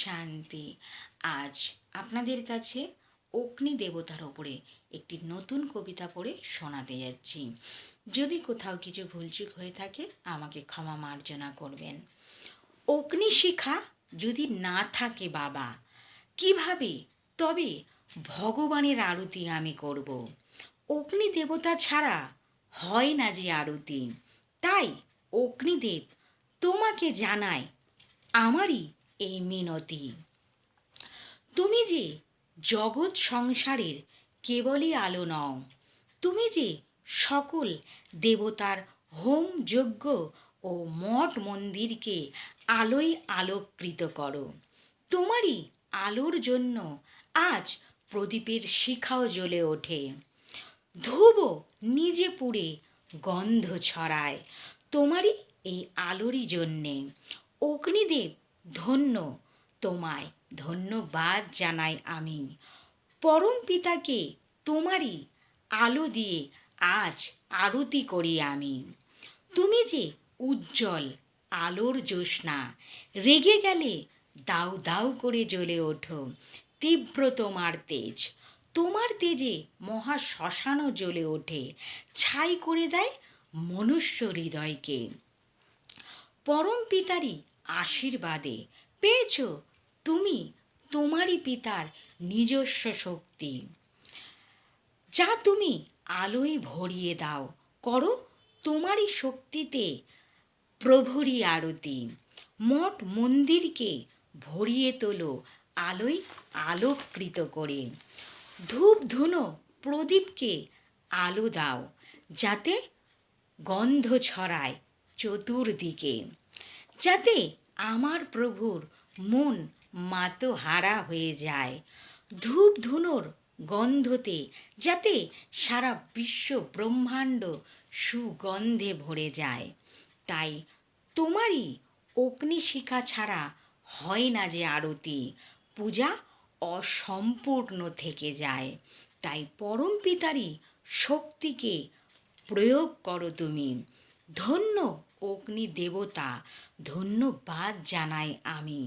শান্তি। আজ আপনাদের কাছে অগ্নি দেবতার ওপরে একটি নতুন কবিতা পড়ে শোনাতে যাচ্ছি। যদি কোথাও কিছু ভুলচুক হয়ে থাকে আমাকে ক্ষমা মার্জনা করবেন। অগ্নিশিখা যদি না থাকে বাবা, কিভাবে তবে ভগবানের আরতি আমি করব? অগ্নি দেবতা ছাড়া হয় না যে আরতি। তাই অগ্নিদেব তোমাকে জানায় আমারই এই মিনতি। তুমি যে জগৎ সংসারের কেবলই আলো নও, তুমি যে সকল দেবতার হোম যজ্ঞ ও মঠ মন্দিরকে আলোয় আলোকৃত করো। তোমারই আলোর জন্য আজ প্রদীপের শিখাও জ্বলে ওঠে। ধুবো নিজে পুড়ে গন্ধ ছড়ায় তোমারই এই আলোরই জন্যে। অগ্নিদেব ধন্য, তোমায় ধন্যবাদ জানাই আমি। পরম পিতাকে তোমারই আলো দিয়ে আজ আরতি করি আমি। তুমি যে উজ্জ্বল আলোর জ্যোৎস্না, রেগে গেলে দাউ দাউ করে জ্বলে ওঠো। তীব্র তোমার তেজ, তোমার তেজে মহা শ্মশানও জ্বলে ওঠে, ছাই করে দেয় মনুষ্য হৃদয়কে। পরম পিতারই আশীর্বাদে পেয়েছ তুমি তোমারই পিতার নিজস্ব শক্তি, যা তুমি আলোয় ভরিয়ে দাও। করো তোমারই শক্তিতে প্রভুরই আরতি। মঠ মন্দিরকে ভরিয়ে তোলো আলোয় আলোকৃত করে। ধূপ ধুনো প্রদীপকে আলো দাও, যাতে গন্ধ ছড়ায় চতুর্দিকে, যাতে আমার প্রভুর মন মাতোহারা হয়ে যায়। ধূপ ধুনোর গন্ধতে যাতে সারা বিশ্ব ব্রহ্মাণ্ড সুগন্ধে ভরে যায়। তাই তোমারই অগ্নিশিখা ছাড়া হয় না যে আরতি, পূজা অসম্পূর্ণ থেকে যায়। তাই পরম পিতারই শক্তিকে প্রয়োগ করো তুমি। ধন্য অগ্নি দেবতা, ধন্যবাদ জানাই আমি।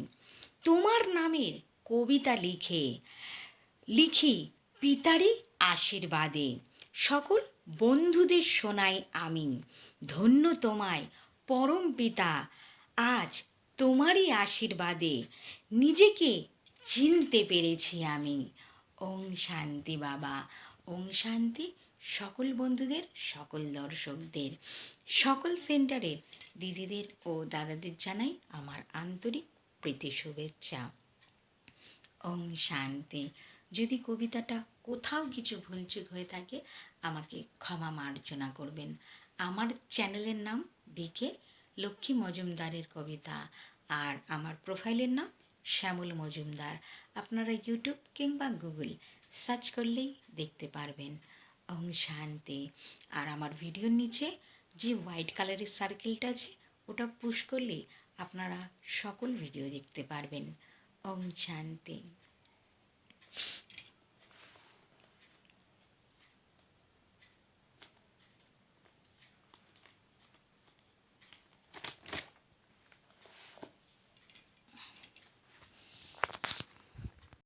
তোমার নামের কবিতা লিখি পিতারই আশীর্বাদে। সকল বন্ধুদের শোনাই আমি। ধন্য তোমায় পরম পিতা, আজ তোমারই আশীর্বাদে নিজেকে চিনতে পেরেছি আমি। ওং শান্তি বাবা, ওং শান্তি। সকল বন্ধুদের, সকল দর্শকদের, সকল সেন্টারের দিদিদের ও দাদাদের জানাই আমার আন্তরিক প্রীতি শুভেচ্ছা। ওং শান্তি। যদি কবিতাটা কোথাও কিছু ভুলচুক হয়ে থাকে আমাকে ক্ষমা মার্জনা করবেন। আমার চ্যানেলের নাম বিকে লক্ষ্মী মজুমদারের কবিতা, আর আমার প্রোফাইলের নাম শ্যামল মজুমদার। আপনারা ইউটিউব কিংবা গুগল সার্চ করলেই দেখতে পারবেন। ওং শান্তি। আর আমার ভিডিওর নিচে যে হোয়াইট কালারের সার্কেলটা আছে ওটা পুশ করলে আপনারা সকল ভিডিও দেখতে পারবেন। ওং শান্তি।